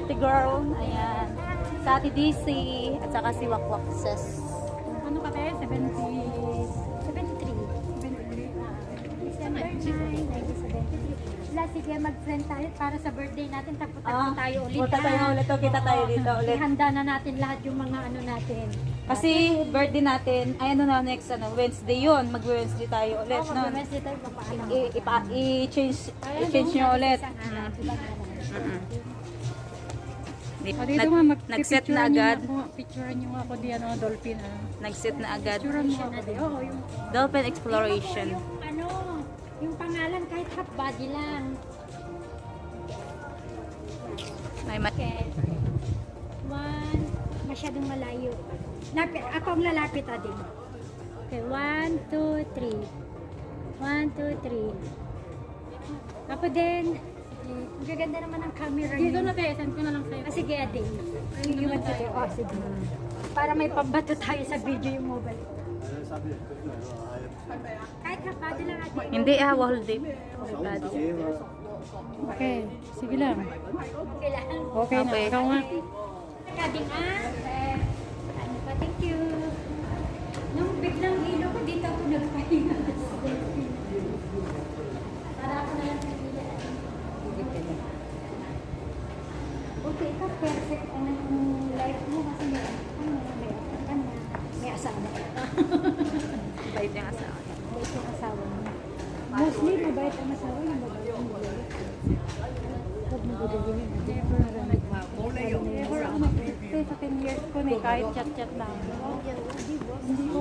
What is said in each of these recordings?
Ate Girl. Ayan. Sa Ate DC. At saka si Wakwak Ses. Ano ka tayo? 73. December 9, 1973. Wala, sige, mag-friend tayo para sa birthday natin. Tapos tayo ulit. Punta tayo ulit. Kita tayo dito ulit. Ihanda na natin lahat yung mga ano natin. Kasi birthday natin, ay ano na next, Wednesday yun. Mag-Wednesday tayo ulit. Oo, No? mag-Wednesday tayo, papaalam. I-change nyo ulit. Isang araw, ibang araw. Dito nga, Nag-set na agad. Picturean nyo nga ako di ano, dolphin. Nag-set na agad. Picturean mo ako di. Oo, yung Dolphin Exploration. Yung pangalan kahit half body lang. Okay. One, masyadong malayo. Ako ang lalapit din. Okay, 1, 2, 3. 1, 2, 3. Ako din. Ang gaganda naman ang camera dito niyo. na tayo, send ko na lang sa'yo. Sige, Ade. Sige, sige. Para may pambato tayo sa video yung mobile. Kahit kapado lang, Ade. Hindi whole day. Okay, sige lang. Okay lang. Okay na, Okay. ikaw nga. Kading ano pa, thank you. Nung biglang hilo ko, dito ako nagpahinga. Para ako na lang nagpila. Okay, ikaw perfect ang life mo kasi may asawa. Bait yung asawa. Mabait yung asawa mo. Mostly, mabait ang asawa yung mabait yung mabait. Huwag mo gudagin yun. Never ako mag-birthday sa 10 years ko na kahit chat-chat lang. Hindi ko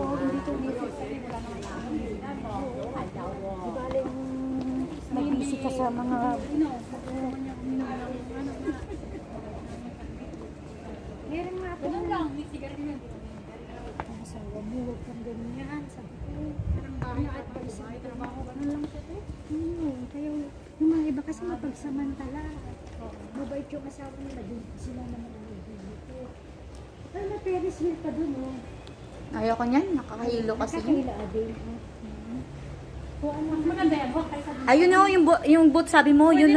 necessary. Wala naman di bale mag-busy ka sa mga meron nga ako lang, may sigarilyo. asawa mo, huwag kang ganyan. Sabi ko, parang na-advise sa trabaho. Ganun lang siya to. Kaya yung mga iba kasi mapagsamantala. Mabait yung asawa nila din. Sila naman ang dito. Pero na Ferris wheel pa dun, oh. Ayoko niyan. Nakakahilo kasi yun. Nakakahila din. Kung ano Mas maganda yan, huwag kayo sa Ayun yung boat sabi mo. Yun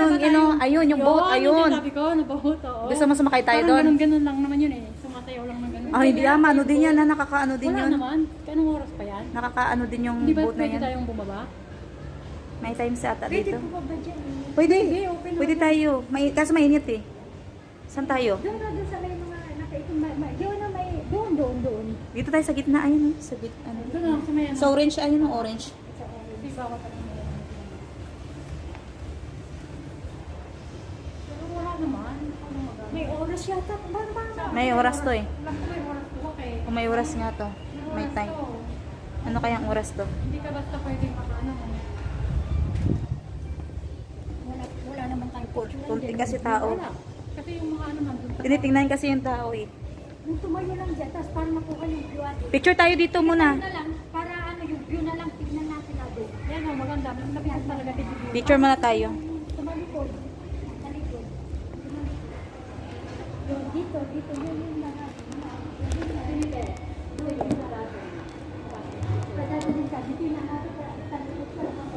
ayun, yung boat. Ayun. Sabi ko, nabahoot, oo. Gusto mo sumakay tayo Parang doon? ganun-ganun lang naman yun eh. Sumasayaw lang ng ganun. Hindi ano din yan. Nakakaano din Wala yun. naman. Anong oras pa yan? Nakakaano din yung Hindi ba boat na pwede yan. tayong bumaba? May time sa ata pwede dito. po ba dyan? Pwede. Sige, open na. Pwede tayo. Kaso mainit eh. Saan tayo? Doon sa may mga nakaitong yun na may doon. Dito tayo sa gitna. Ayun. Sa gitna. Doon lang, sa may ano. Sa orange. Ayun yung orange. Sige, ako pa rin. Pero wala naman. Ano maganda? May oras yata. May oras to eh. Alam ko may oras to, okay. Kung may oras nga to. May oras time. to. Ano kayang oras to? Hindi ka basta pwedeng makaano. Wala naman tayong picture. Kunti kasi tao. Wala. Kasi yung mga ano man. Tinitingnan kasi yung tao eh. Nung tumayo lang dyan, tapos para makuha yung view atin. Picture tayo dito muna. Na lang, para ano yung view na lang, tignan natin natin. Yan o, maganda. Nabihan talaga si Bibi. Picture muna tayo. Tumalikod. Talikod. Yung dito, yun yung mga. Kadado din ka, dito na natin, talikod ka lang.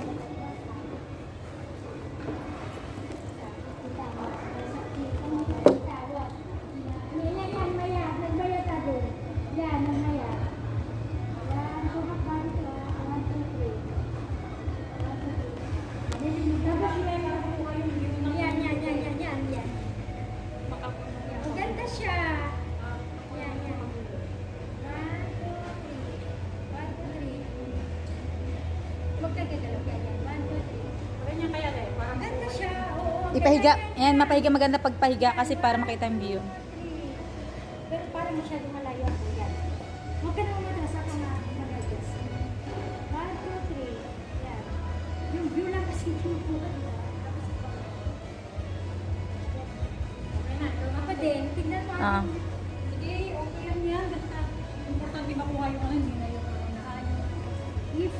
Maganda siya. Yan. 1, 2, 3. 1, 2, 3. Huwag ka gagalaw. Yan. 1, 2, 3. Ganyan kaya eh. Parang Maganda siya. Oo. Ipahiga. Ayan, mapahiga maganda pagpahiga kasi para makita yung view. Pero parang masyadong malayo ako yan. Huwag ka naman matras ako na mag-adjust. 1, 2, 3. Yan. Yung view lang kasi kinukuha. Ako din, tignan mo. Ah. sige, okay lang yan. Basta importante makuha yung ano, hindi na yung If,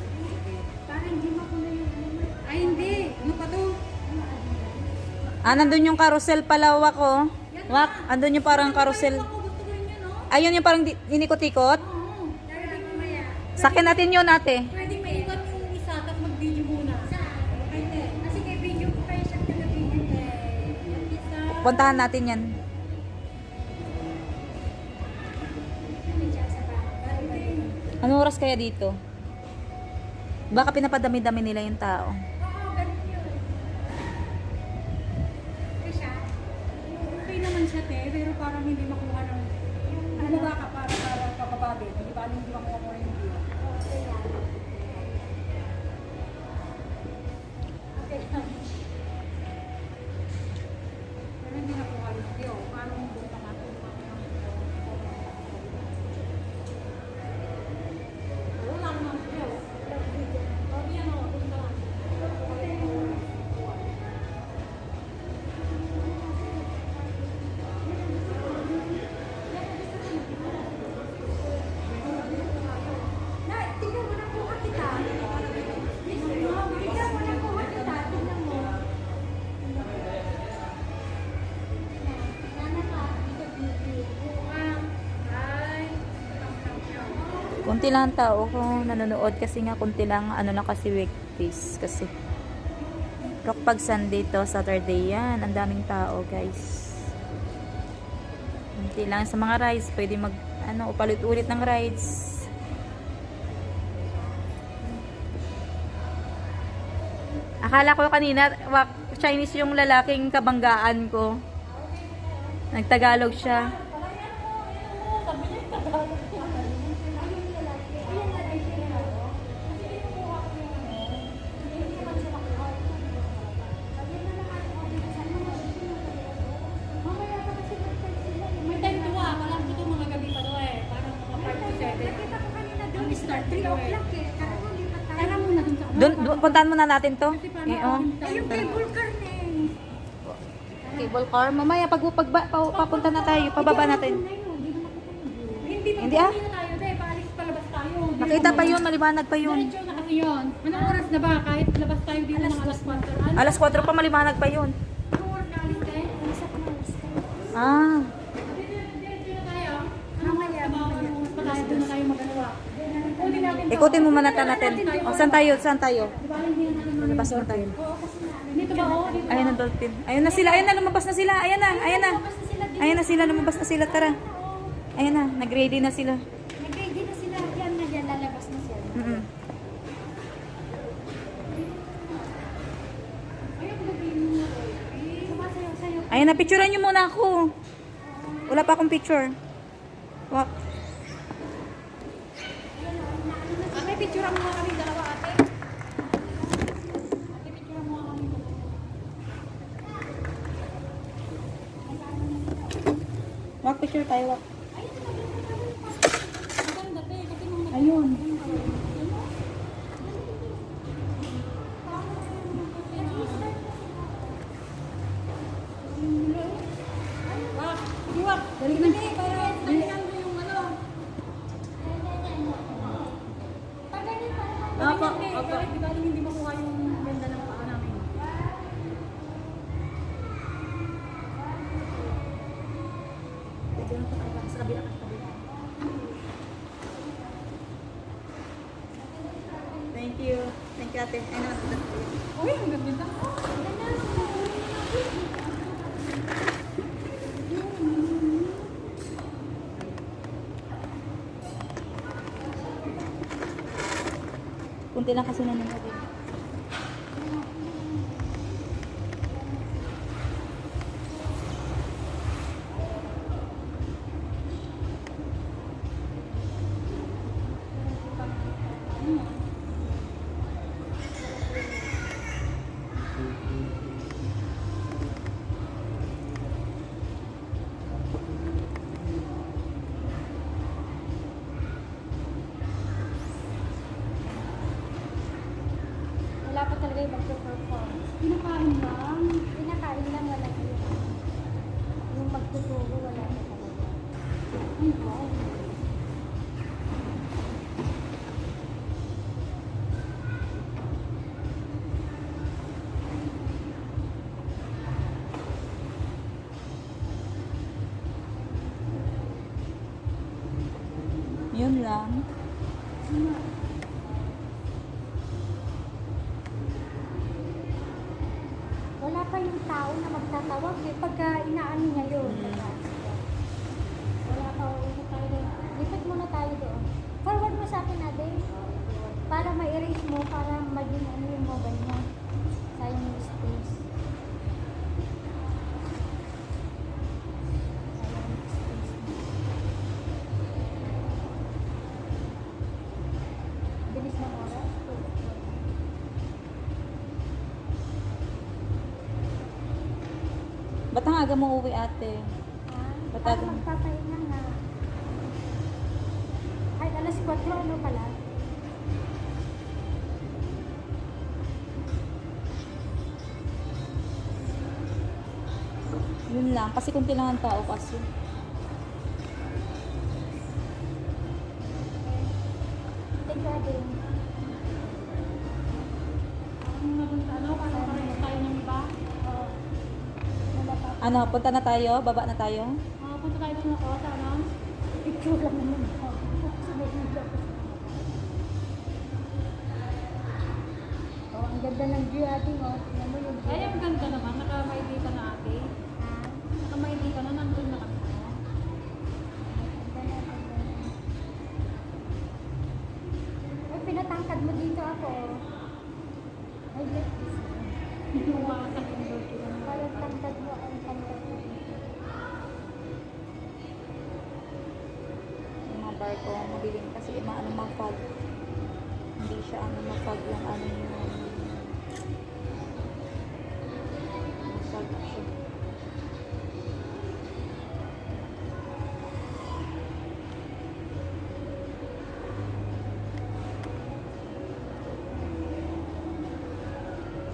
parang hindi makuha yung ano mo. Ay, hindi. Ano pa to? Nandun yung carousel pala, Wak, oh. Wak, andun yung parang carousel. Ako gusto ko rin yan, no? Ayun yung parang inikot-ikot. Oo. Pwede mamaya. Sakin natin yun, ate. Pwede may iwan yung isa, tapos mag-video muna. Pwede. Kasi kay video ko kayo siya taga-video. Yung isa. Puntahan natin yan. Anong oras kaya dito? Baka pinapadami-dami nila yung tao. Okay naman siya, te, pero parang hindi makuha ng... Bumaba ka para kapapagod. Hindi ba hindi makuha yung view? Pero hindi nakuha yung view. Paano mo buta ka? Wala naman view. Sabi yan o, punta lang. Tingnan mo na kuha kita. Tingnan mo na kuha kita. Tingnan mo. Nana ka. Kunti lang ang tao kung nanonood kasi nga kunti lang ano na kasi weekdays kasi. Pero pag Sunday to, Saturday yan, ang daming tao guys. Kunti lang sa mga rides, pwede mag upalit-ulit ng rides. Akala ko kanina, Chinese yung lalaking kabanggaan ko. Nagtagalog siya. May time to alam ko ito mga gabi pa doon eh. Parang mga 5 to 7. Nakita ko kanina doon. Ang start 3 to o'clock eh. Kaya ko lipat tayo. Tara muna dun sa Doon, puntahan muna natin to. Kasi paano Eh, oh. Eh, yung cable car na eh. Cable car. Mamaya pag papunta na tayo, pababa natin. Hindi, ah. Hindi na tayo deh. Paalis palabas tayo. Nakita pa yun, maliwanag pa yun. Diretso na kasi yun. Anong oras na ba? Kahit labas tayo dito ng alas 4. Alas 4 pa, maliwanag pa yun. Anong oras na alis tayo? Ah, Diretso na tayo. Anong oras na ba? Anong oras pa tayo? Doon na tayo magalawa. Kunin natin to. ikutin mo muna natin. O, saan tayo? Saan tayo? Di ba hindi na natin Labas mo tayo. Dito ba o? Dito Ayun ang dolphin. Ayun na sila, ayun na, lumabas na sila. Ayan na, ayan na. Ayan na sila, lumabas na sila. Tara. Ayan na, nag-ready na sila. Nag-ready na sila. Yan na yan. Lalabas na sila. Mm-mm. Sumasayaw-sayaw. Ayan na, picturean nyo muna ako. Wala pa akong picture. Wa- Ate, picture mo nga kami dalawa, ate. Ate, picture mo nga kami dalawa. Walk picture tayo, walk. Maganda, te. Kasi nung Ayun. Wak, iwak. Dali na niya, para dalihan mo yung ano. Opo, Dali na, opo. kahit di ba hindi makuha yung ganda ng paa namin. Diyan pa tayo sa kabila kasi kabila. Thank you. Thank you, ate. Ayun na. Uy, ang ganda. Kunti lang kasi nanonood. Wala pa talaga yung magpo-perform. Pinakain lang. Pinakain lang, wala pa yun. Yung magtuturo, wala pa talaga. Ay, wow. Yun lang. Wala pa yung tao na magtatawag eh. Pagka inaano niya yun. Wala pa. Ulit tayo doon. Lipat muna tayo doon. Forward mo sa akin maaga mo uwi ate? Para Patagal. magpapahinga nga. Kahit alas 4, ano pala? Yun lang, kasi kunti lang ang tao kasi. Thank you, Ate. Ang nabunta, ano, para pares tayo ng iba. Oo. Nalapa. Ano, punta na tayo? Baba na tayo? Punta tayo doon ako sa ano. Picture lang naman ako. Sunod na joke. Oh, ang ganda ng view, Ate, oh. Tingnan mo yung view. Ay, ang ganda naman. Nakamaili ka na ate. Ah, Nakamaili ka na, nandun na kami. ang ganda na, ang ganda. Ay, pinatangkad mo dito ako. Ay, yes. Gumawa ka sa indoor ka na. Parang tangkad mo ang tangkad mo dito. Yung mga barko, mabiling kasi maano mag-fog. Hindi siya ano mag-fog lang ano yung mag-fog siya.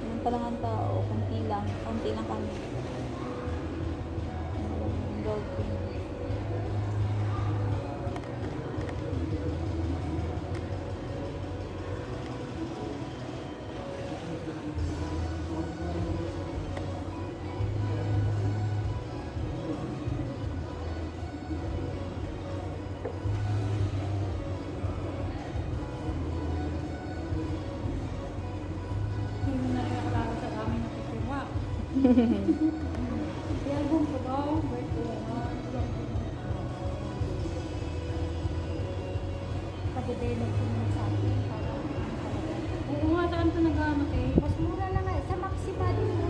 Yun pa lang ang tao, konti lang kami. Yung dolphin. Hindi mo na rin nakalala sa dami na pipirwa. Kaya album ko daw. Birthday na. Pag-develop ko muna sa akin para ano talaga. Oo nga, saan ito nag-ano eh? Mas mura lang nga. Sa Maxima din